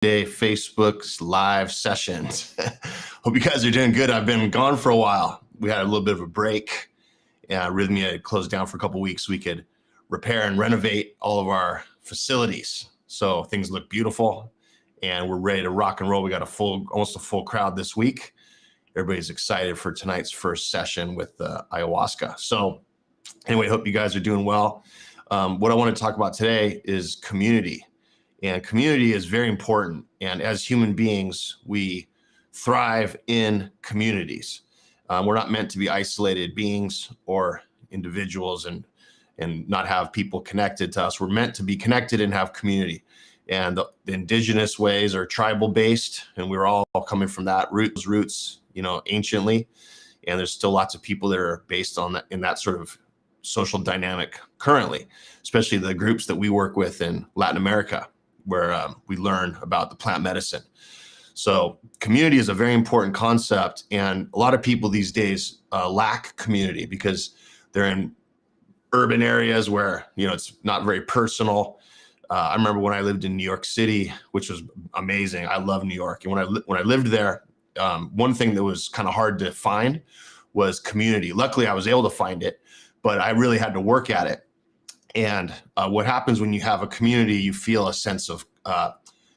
Day Facebook's live sessions. Hope you guys are doing good. I've been gone for a while. We had a little bit of a break. Rythmia had closed down for a couple of weeks. We could repair and renovate all of our facilities. So things look beautiful and we're ready to rock and roll. We got almost a full crowd this week. Everybody's excited for tonight's first session with ayahuasca. So anyway, hope you guys are doing well. What I want to talk about today is community. And community is very important. And as human beings, we thrive in communities. We're not meant to be isolated beings or individuals and not have people connected to us. We're meant to be connected and have community. And the indigenous ways are tribal based, and we're all coming from that roots, anciently. And there's still lots of people that are based on that in that sort of social dynamic currently, especially the groups that we work with in Latin America, where we learn about the plant medicine. So community is a very important concept. And a lot of people these days lack community because they're in urban areas where, it's not very personal. I remember when I lived in New York City, which was amazing. I love New York. And when I lived there, one thing that was kind of hard to find was community. Luckily, I was able to find it, but I really had to work at it. And what happens when you have a community, you feel a sense of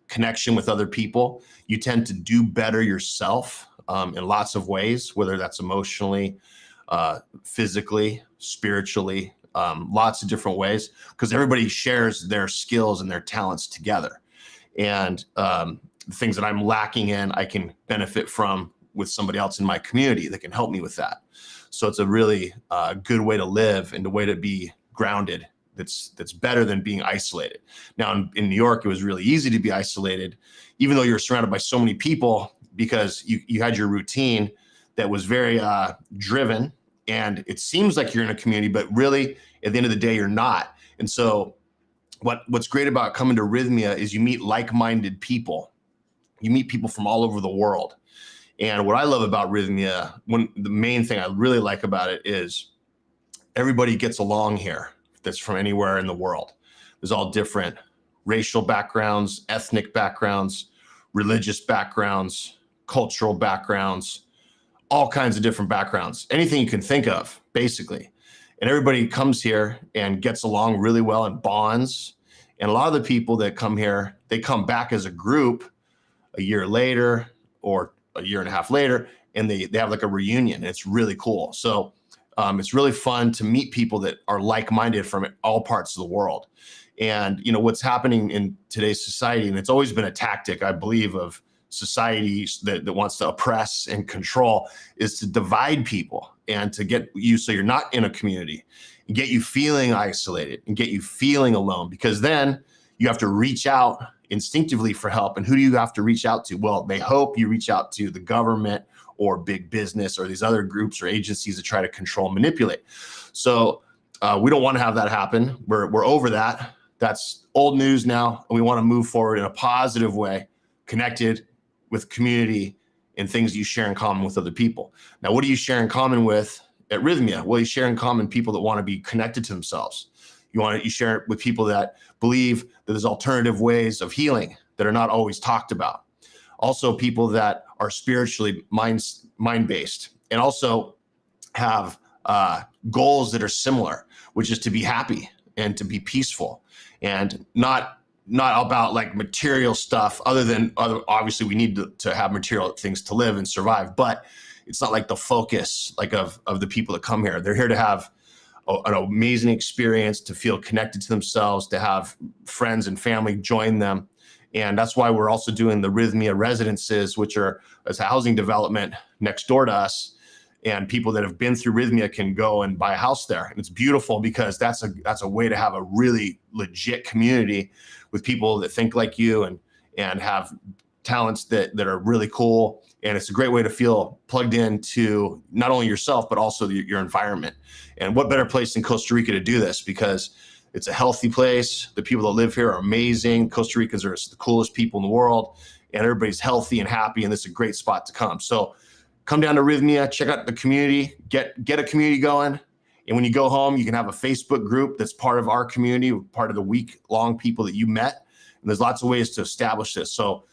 connection with other people. You tend to do better yourself in lots of ways, whether that's emotionally, physically, spiritually, lots of different ways, because everybody shares their skills and their talents together. And things that I'm lacking in, I can benefit from with somebody else in my community that can help me with that. So it's a really good way to live and a way to be grounded. That's better than being isolated. Now in New York, it was really easy to be isolated, even though you're surrounded by so many people, because you had your routine that was very driven, and it seems like you're in a community, but really at the end of the day, you're not. And so what's great about coming to Rythmia is you meet like-minded people. You meet people from all over the world. And what I love about Rythmia, the main thing I really like about it is everybody gets along here. That's from anywhere in the world. There's all different racial backgrounds, ethnic backgrounds, religious backgrounds, cultural backgrounds, all kinds of different backgrounds, anything you can think of, basically. And everybody comes here and gets along really well and bonds. And a lot of the people that come here, they come back as a group a year later or a year and a half later, and they have like a reunion. It's really cool. So it's really fun to meet people that are like-minded from all parts of the world. And, what's happening in today's society, and it's always been a tactic, I believe, of societies that wants to oppress and control, is to divide people and to get you so you're not in a community and get you feeling isolated and get you feeling alone, because then you have to reach out instinctively for help. And who do you have to reach out to? Well, they hope you reach out to the government or big business or these other groups or agencies that try to control and manipulate. So we don't want to have that happen. We're over that. That's old news now. And we want to move forward in a positive way, connected with community and things you share in common with other people. Now, what do you share in common with at Rythmia? Well, you share in common people that want to be connected to themselves. You share it with people that believe that there's alternative ways of healing that are not always talked about. Also, people that are spiritually mind-based and also have goals that are similar, which is to be happy and to be peaceful, and not about like material stuff, obviously we need to have material things to live and survive, but it's not like the focus of the people that come here. They're here to have an amazing experience, to feel connected to themselves, to have friends and family join them. And that's why we're also doing the Rythmia residences, which are as a housing development next door to us. And people that have been through Rythmia can go and buy a house there. And it's beautiful because that's a way to have a really legit community with people that think like you and have talents that are really cool. And it's a great way to feel plugged into not only yourself, but also your environment. And what better place than Costa Rica to do this, because it's a healthy place. The people that live here are amazing. Costa Ricans are the coolest people in the world, and everybody's healthy and happy, and this is a great spot to come. So come down to Rythmia, check out the community, get a community going. And when you go home, you can have a Facebook group that's part of our community, part of the week-long people that you met. And there's lots of ways to establish this. So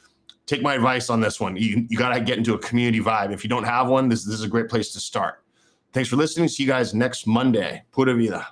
take my advice on this one. You got to get into a community vibe. If you don't have one, this is a great place to start. Thanks for listening. See you guys next Monday. Pura vida.